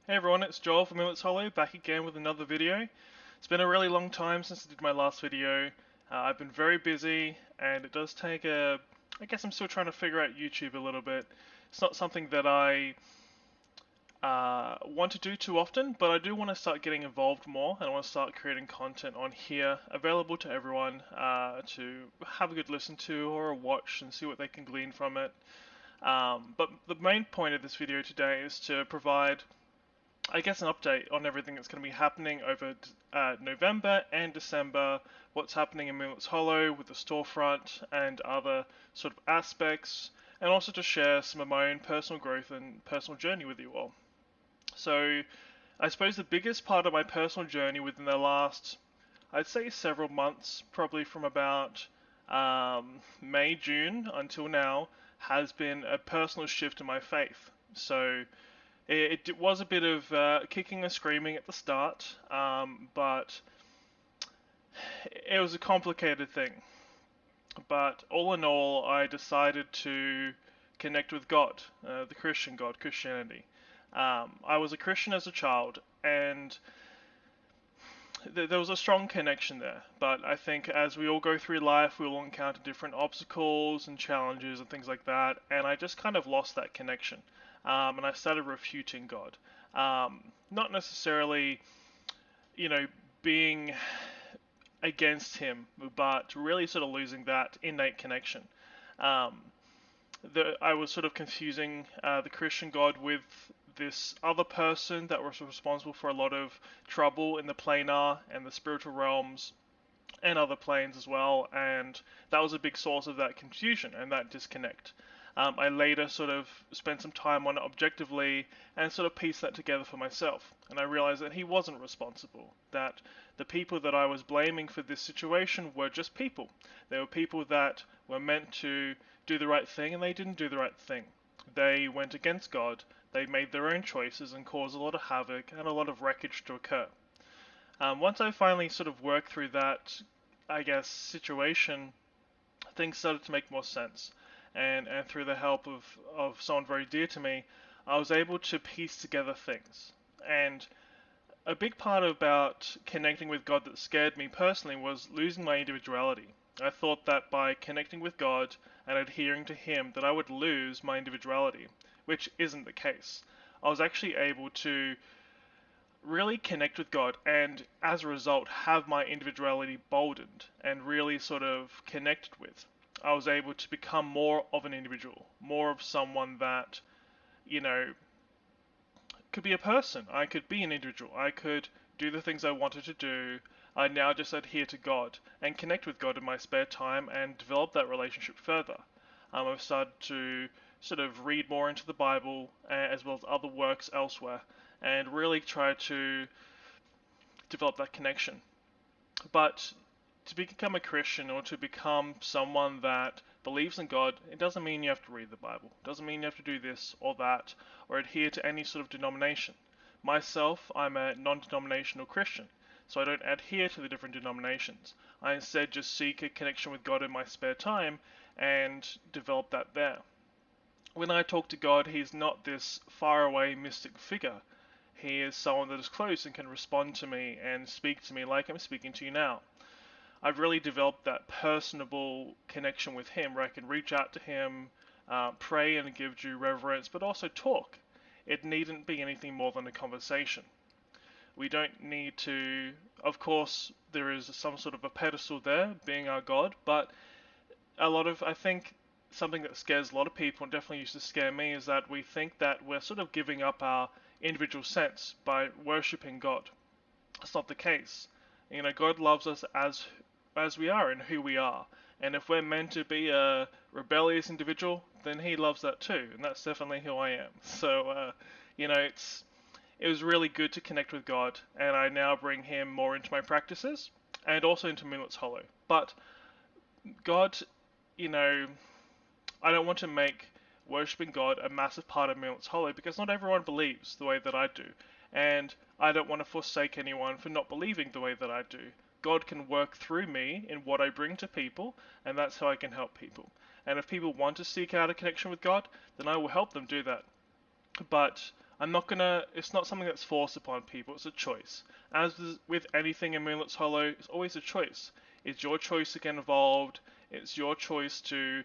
Hey everyone, it's Joel from MoonlitsHollow, back again with another video. It's been a really long time since I did my last video. I've been very busy, and it does take I guess I'm still trying to figure out YouTube a little bit. It's not something that I want to do too often, but I do want to start getting involved more, and I want to start creating content on here, available to everyone to have a good listen to or a watch and see what they can glean from it. But the main point of this video today is to provide I guess an update on everything that's going to be happening over November and December, what's happening in Moonlit's Hollow with the storefront and other sort of aspects, and also to share some of my own personal growth and personal journey with you all. So, I suppose the biggest part of my personal journey within the last, I'd say several months, probably from about May, June until now, has been a personal shift in my faith. So, it was a bit of kicking and screaming at the start, but it was a complicated thing. But all in all, I decided to connect with God, the Christian God, Christianity. I was a Christian as a child, and there was a strong connection there. But I think as we all go through life, we will encounter different obstacles and challenges and things like that, and I just kind of lost that connection. And I started refuting God. Not necessarily, you know, being against Him, but really sort of losing that innate connection. Um, I was sort of confusing the Christian God with this other person that was responsible for a lot of trouble in the planar and the spiritual realms and other planes as well, and that was a big source of that confusion and that disconnect. I later sort of spent some time on it objectively and sort of pieced that together for myself. And I realized that he wasn't responsible, that the people that I was blaming for this situation were just people. They were people that were meant to do the right thing and they didn't do the right thing. They went against God, they made their own choices and caused a lot of havoc and a lot of wreckage to occur. Once I finally sort of worked through that, I guess, situation, things started to make more sense. And through the help of someone very dear to me, I was able to piece together things. And a big part about connecting with God that scared me personally was losing my individuality. I thought that by connecting with God and adhering to Him that I would lose my individuality, which isn't the case. I was actually able to really connect with God and as a result have my individuality boldened and really sort of connected with. I was able to become more of an individual, more of someone that, you know, could be a person. I could be an individual. I could do the things I wanted to do. I now just adhere to God and connect with God in my spare time and develop that relationship further. I've started to sort of read more into the Bible as well as other works elsewhere and really try to develop that connection. But to become a Christian or to become someone that believes in God, it doesn't mean you have to read the Bible. It doesn't mean you have to do this or that or adhere to any sort of denomination. Myself, I'm a non-denominational Christian, so I don't adhere to the different denominations. I instead just seek a connection with God in my spare time and develop that there. When I talk to God, He's not this faraway mystic figure. He is someone that is close and can respond to me and speak to me like I'm speaking to you now. I've really developed that personable connection with Him where I can reach out to Him, pray and give due reverence, but also talk. It needn't be anything more than a conversation. We don't need to, of course, there is some sort of a pedestal there, being our God, but I think, something that scares a lot of people, and definitely used to scare me, is that we think that we're sort of giving up our individual sense by worshipping God. That's not the case. You know, God loves us as we are and who we are. And if we're meant to be a rebellious individual, then He loves that too, and that's definitely who I am. So, you know, it was really good to connect with God, and I now bring Him more into my practices and also into Moonlit's Hollow. But God, you know, I don't want to make worshipping God a massive part of Moonlit's Hollow because not everyone believes the way that I do, and I don't want to forsake anyone for not believing the way that I do. God can work through me in what I bring to people, and that's how I can help people. And if people want to seek out a connection with God, then I will help them do that. But It's not something that's forced upon people, it's a choice. With anything in Moonlit's Hollow, it's always a choice. It's your choice to get involved, it's your choice to,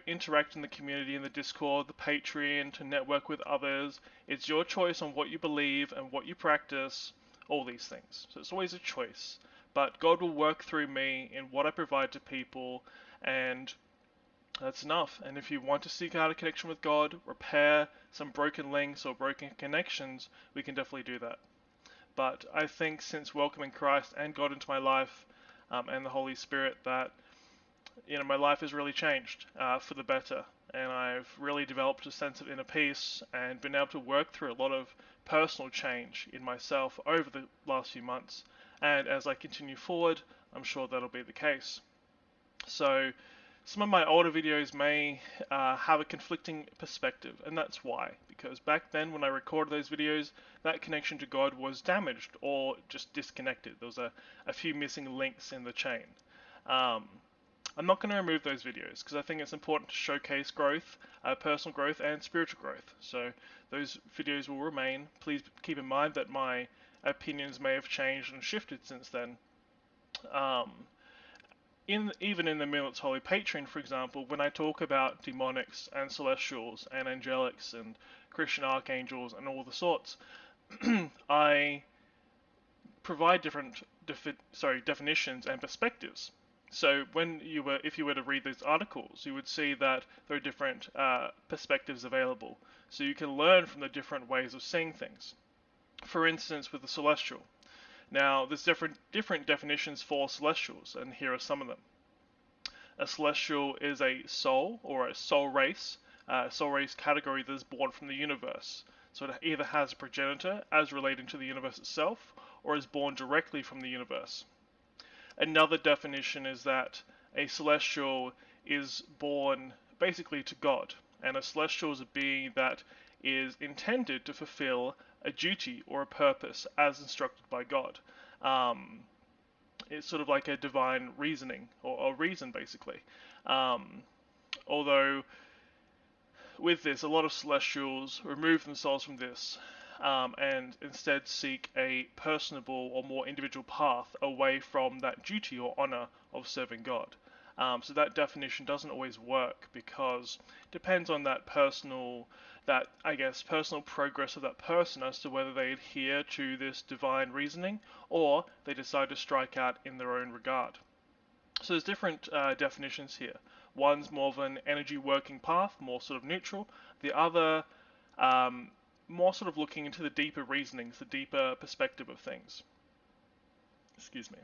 interact in the community, in the Discord, the Patreon, to network with others. It's your choice on what you believe and what you practice, all these things. So it's always a choice. But God will work through me in what I provide to people, and that's enough. And if you want to seek out a connection with God, repair some broken links or broken connections, we can definitely do that. But I think since welcoming Christ and God into my life, and the Holy Spirit, that my life has really changed for the better, and I've really developed a sense of inner peace and been able to work through a lot of personal change in myself over the last few months. And as I continue forward, I'm sure that'll be the case. So some of my older videos may have a conflicting perspective, and that's why. Because back then, when I recorded those videos, that connection to God was damaged or just disconnected. There was a few missing links in the chain. I'm not going to remove those videos because I think it's important to showcase growth, personal growth, and spiritual growth. So those videos will remain. Please keep in mind that my opinions may have changed and shifted since then. Even in the MoonlitsHollow Patreon, for example, when I talk about demonics and celestials and angelics and Christian archangels and all the sorts, I provide different definitions and perspectives. So if you were to read those articles, you would see that there are different perspectives available. So you can learn from the different ways of seeing things. For instance, with the celestial. Now, there's different definitions for celestials, and here are some of them. A celestial is a soul or a soul race category that is born from the universe. So it either has a progenitor as relating to the universe itself, or is born directly from the universe. Another definition is that a celestial is born basically to God, and a celestial is a being that is intended to fulfill a duty or a purpose as instructed by God. It's sort of like a divine reasoning, or reason basically. Although with this, a lot of celestials remove themselves from this and instead seek a personable or more individual path away from that duty or honor of serving God. So that definition doesn't always work because it depends on that personal progress of that person as to whether they adhere to this divine reasoning or they decide to strike out in their own regard. So there's different definitions here. One's more of an energy working path, more sort of neutral. The other, more sort of looking into the deeper reasonings, the deeper perspective of things. Excuse me.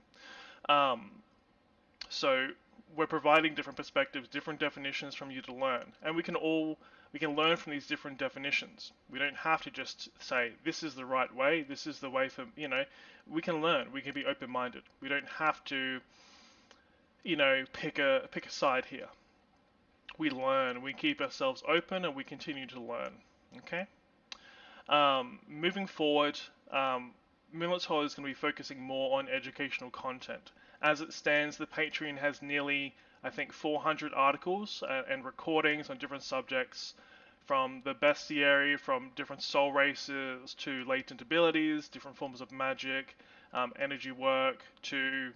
So we're providing different perspectives, different definitions from you to learn, and we can learn from these different definitions. We don't have to just say this is the right way, this is the way for we can learn, we can be open-minded. We don't have to pick a side here. We learn, we keep ourselves open, and we continue to learn. Okay. Moving forward, MoonlitsHollow is going to be focusing more on educational content. As it stands, the Patreon has nearly, I think, 400 articles and recordings on different subjects, from the bestiary, from different soul races, to latent abilities, different forms of magic, energy work, to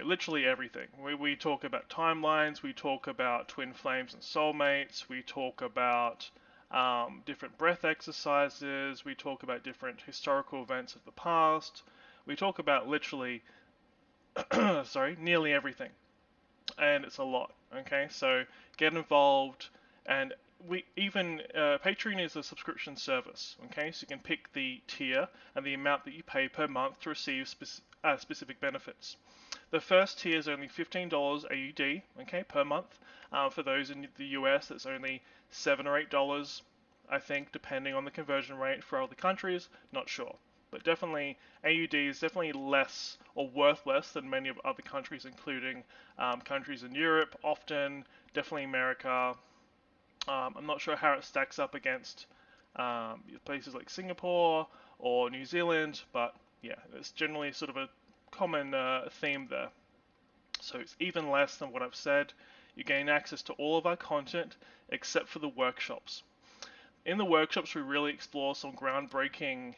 literally everything. We talk about timelines, we talk about twin flames and soulmates, we talk about different breath exercises, we talk about different historical events of the past, we talk about literally, nearly everything. And it's a lot, okay? So get involved, and Patreon is a subscription service, okay? So you can pick the tier and the amount that you pay per month to receive specific benefits. The first tier is only $15 AUD, okay, per month. For those in the US, that's only $7 or $8, I think, depending on the conversion rate. For other countries, not sure. But definitely, AUD is definitely less or worth less than many of other countries, including countries in Europe, often, definitely America. I'm not sure how it stacks up against places like Singapore or New Zealand, but yeah, it's generally sort of a common theme there. So it's even less than what I've said. You gain access to all of our content except for the workshops. In the workshops, we really explore some groundbreaking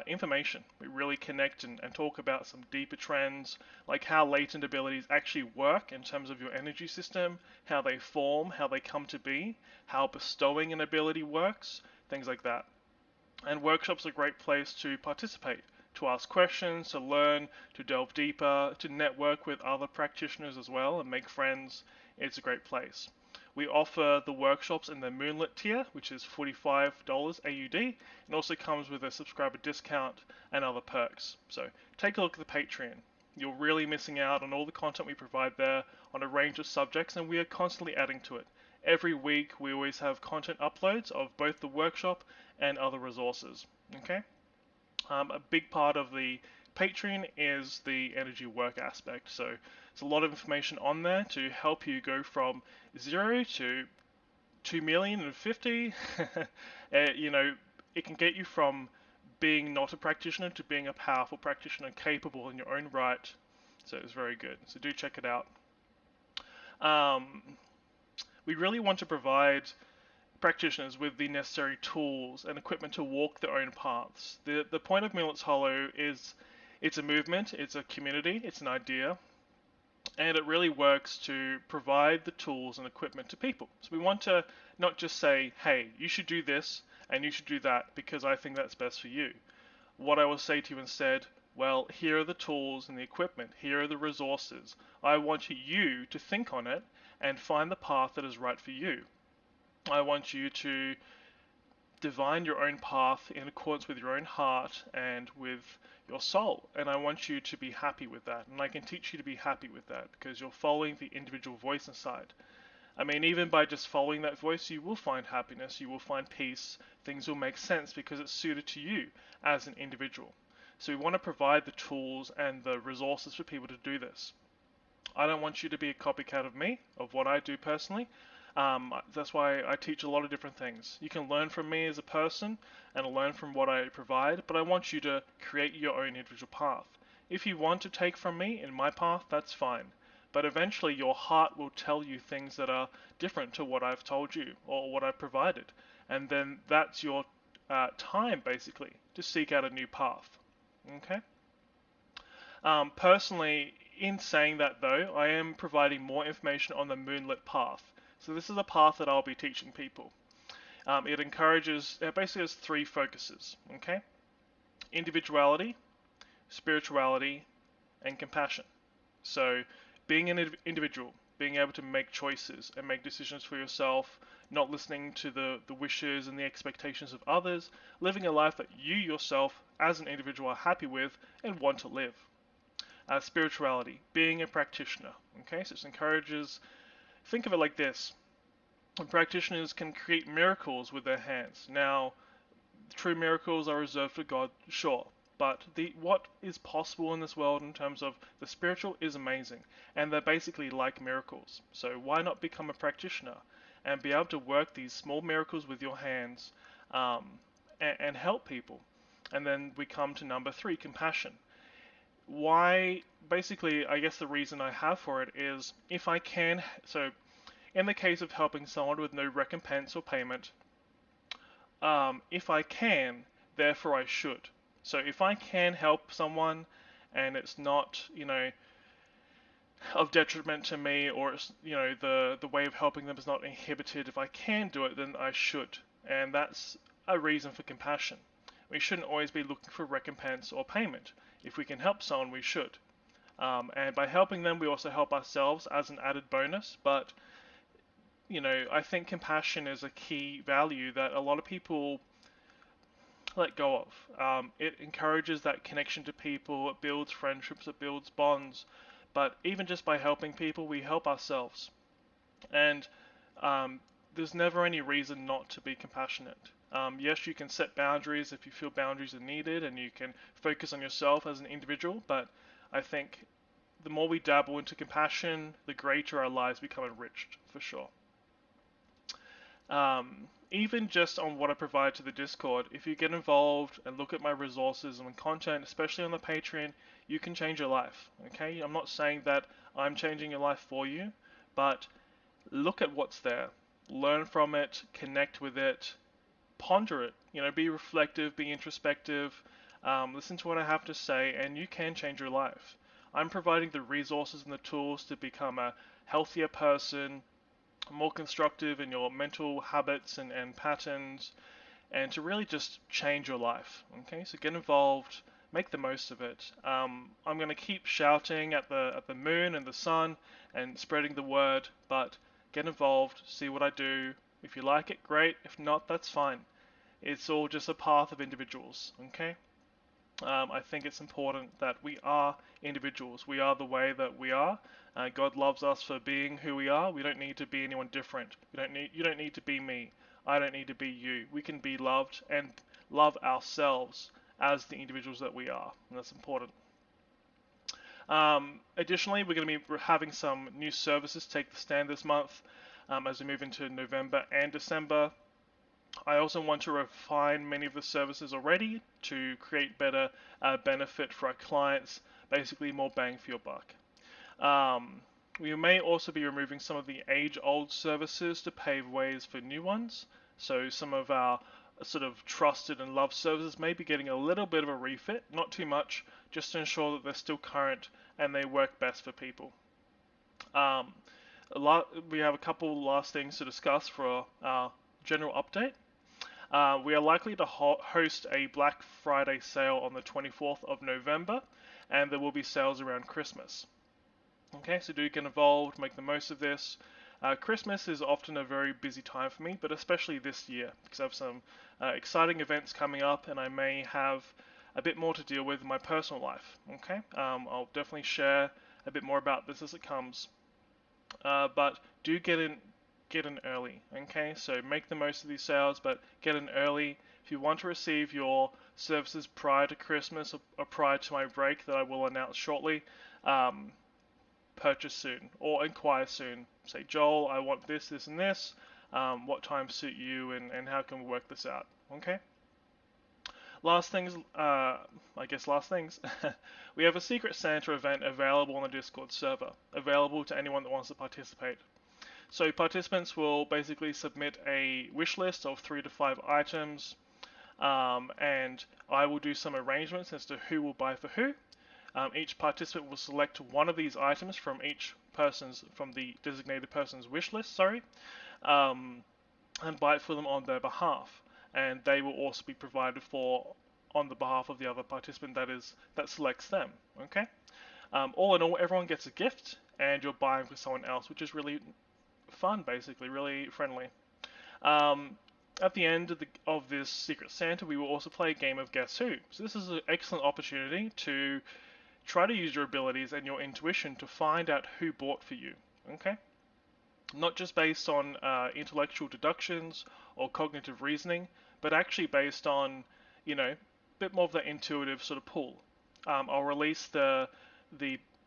information. We really connect and talk about some deeper trends, like how latent abilities actually work in terms of your energy system, how they form, how they come to be, how bestowing an ability works, things like that. And workshops are a great place to participate, to ask questions, to learn, to delve deeper, to network with other practitioners as well and make friends. It's a great place. We offer the workshops in the Moonlit tier, which is $45 AUD, and also comes with a subscriber discount and other perks. So take a look at the Patreon. You're really missing out on all the content we provide there on a range of subjects, and we are constantly adding to it. Every week, we always have content uploads of both the workshop and other resources. Okay? A big part of the Patreon is the energy work aspect. So there's a lot of information on there to help you go from 0 to 2 million and 50. You know, it can get you from being not a practitioner to being a powerful practitioner, capable in your own right. So it's very good. So do check it out. Um, we really want to provide practitioners with the necessary tools and equipment to walk their own paths. The point of MoonlitsHollow is it's a movement, it's a community, it's an idea, and it really works to provide the tools and equipment to people. So we want to not just say, hey, you should do this and you should do that because I think that's best for you. What I will say to you instead, well, here are the tools and the equipment, here are the resources. I want you to think on it and find the path that is right for you. I want you to divine your own path in accordance with your own heart and with your soul. And I want you to be happy with that. And I can teach you to be happy with that because you're following the individual voice inside. I mean, even by just following that voice, you will find happiness, you will find peace, things will make sense because it's suited to you as an individual. So we want to provide the tools and the resources for people to do this. I don't want you to be a copycat of me, of what I do personally. That's why I teach a lot of different things. You can learn from me as a person and learn from what I provide, but I want you to create your own individual path. If you want to take from me in my path, that's fine. But eventually your heart will tell you things that are different to what I've told you or what I've provided. And then that's your time, basically, to seek out a new path. Okay? Personally, in saying that though, I am providing more information on the Moonlit path. So this is a path that I'll be teaching people. It basically has three focuses, okay? Individuality, spirituality, and compassion. So being an individual, being able to make choices and make decisions for yourself, not listening to the wishes and the expectations of others, living a life that you yourself as an individual are happy with and want to live. Spirituality, being a practitioner, okay? So it encourages, think of it like this. Practitioners can create miracles with their hands. Now, true miracles are reserved for God, sure, but what is possible in this world in terms of the spiritual is amazing, and they're basically like miracles. So why not become a practitioner and be able to work these small miracles with your hands and help people? And then we come to number 3, compassion. Why, basically, I guess the reason I have for it is if I can, so in the case of helping someone with no recompense or payment, if I can, therefore I should. So if I can help someone and it's not, of detriment to me, or it's, the way of helping them is not inhibited, if I can do it, then I should. And that's a reason for compassion. We shouldn't always be looking for recompense or payment. If we can help someone, we should. And by helping them, we also help ourselves as an added bonus. But, I think compassion is a key value that a lot of people let go of. It encourages that connection to people, it builds friendships, it builds bonds. But even just by helping people, we help ourselves. And there's never any reason not to be compassionate. Yes, you can set boundaries if you feel boundaries are needed, and you can focus on yourself as an individual, but I think the more we dabble into compassion, the greater our lives become enriched, for sure. Even just on what I provide to the Discord, if you get involved and look at my resources and content, especially on the Patreon, you can change your life, okay? I'm not saying that I'm changing your life for you, but look at what's there. Learn from it, connect with it, ponder it. Be reflective, be introspective, listen to what I have to say, and you can change your life. I'm providing the resources and the tools to become a healthier person, more constructive in your mental habits and patterns, and to really just change your life. Okay, so get involved, make the most of it. I'm going to keep shouting at the moon and the sun and spreading the word, but get involved, see what I do. If you like it, great. If not, that's fine. It's all just a path of individuals. Okay. I think it's important that we are individuals. We are the way that we are. God loves us for being who we are. We don't need to be anyone different. You don't need to be me. I don't need to be you. We can be loved and love ourselves as the individuals that we are, and that's important. Additionally, we're going to be having some new services take the stand this month as we move into November and December. I also want to refine many of the services already to create better benefit for our clients, basically more bang for your buck. We may also be removing some of the age-old services to pave ways for new ones. So some of our sort of trusted and loved services may be getting a little bit of a refit, not too much, just to ensure that they're still current and they work best for people. We have a couple last things to discuss for our general update. We are likely to host a Black Friday sale on the 24th of November, and there will be sales around Christmas. Okay, so do get involved, make the most of this. Christmas is often a very busy time for me, but especially this year, because I have some exciting events coming up, and I may have a bit more to deal with in my personal life. Okay, I'll definitely share a bit more about this as it comes. But do get in early. Okay, so make the most of these sales, but get in early. If you want to receive your services prior to Christmas or prior to my break that I will announce shortly, purchase soon or inquire soon. Say, Joel, I want this, this, and this. What time suit you, and how can we work this out? Okay. Last things, last things. We have a Secret Santa event available on the Discord server, available to anyone that wants to participate. So participants will basically submit a wish list of 3 to 5 items, and I will do some arrangements as to who will buy for who. Each participant will select one of these items from from the designated person's wish list, and buy it for them on their behalf. And they will also be provided for on the behalf of the other participant that selects them. Okay. All in all, everyone gets a gift, and you're buying for someone else, which is really fun, basically, really friendly. At the end of this Secret Santa, we will also play a game of Guess Who. So this is an excellent opportunity to try to use your abilities and your intuition to find out who bought for you. Okay? Not just based on intellectual deductions or cognitive reasoning, but actually based on, a bit more of that intuitive sort of pull. I'll release the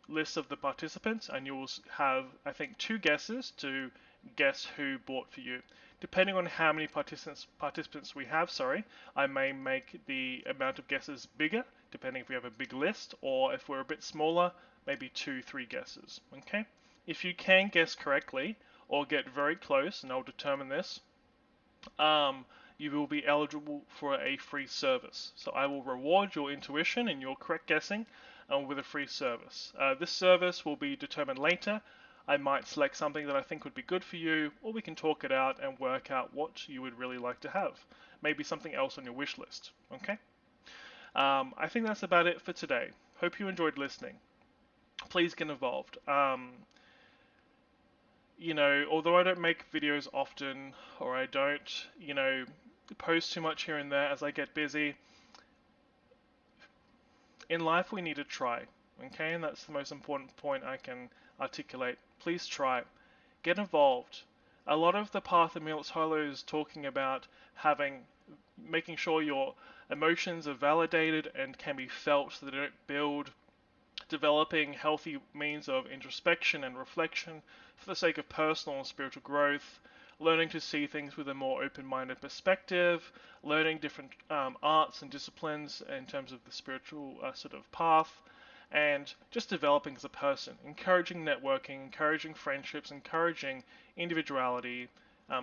list of the participants, and you will have, I think, 2 guesses to guess who bought for you. Depending on how many participants we have, I may make the amount of guesses bigger, depending if we have a big list, or if we're a bit smaller, maybe 2, 3 guesses. Okay? If you can guess correctly, or get very close, and I'll determine this, you will be eligible for a free service. So I will reward your intuition and your correct guessing with a free service. This service will be determined later. I might select something that I think would be good for you, or we can talk it out and work out what you would really like to have. Maybe something else on your wish list. Okay? I think that's about it for today. Hope you enjoyed listening. Please get involved. Although I don't make videos often, or I don't, post too much here and there as I get busy, in life we need to try, okay? And that's the most important point I can articulate. Please try. Get involved. A lot of the path of MoonlitsHollow is talking about making sure your emotions are validated and can be felt so that they don't build, developing healthy means of introspection and reflection for the sake of personal and spiritual growth, learning to see things with a more open-minded perspective, learning different arts and disciplines in terms of the spiritual sort of path, and just developing as a person, encouraging networking, encouraging friendships, encouraging individuality,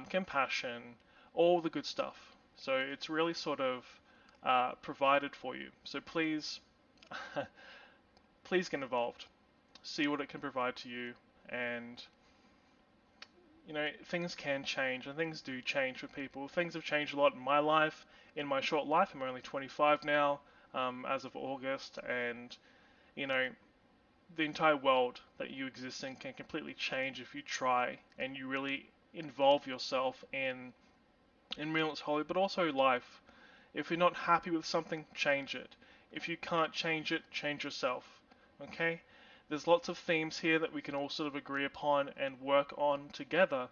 compassion, all the good stuff. So it's really sort of provided for you. So please, please get involved. See what it can provide to you, and things can change, and things do change for people. Things have changed a lot in my life, in my short life. I'm only 25 now, as of August, and you know, the entire world that you exist in can completely change if you try and you really involve yourself in MoonlitsHollow, but also life. If you're not happy with something, change it. If you can't change it, change yourself. Okay? There's lots of themes here that we can all sort of agree upon and work on together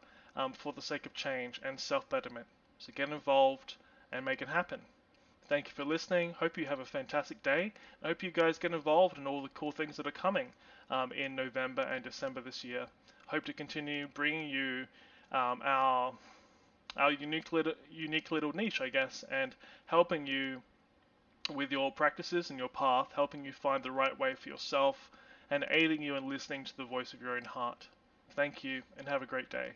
for the sake of change and self-betterment. So get involved and make it happen. Thank you for listening. Hope you have a fantastic day. I hope you guys get involved in all the cool things that are coming in November and December this year. Hope to continue bringing you our unique little niche, I guess, and helping you with your practices and your path, helping you find the right way for yourself, and aiding you in listening to the voice of your own heart. Thank you, and have a great day.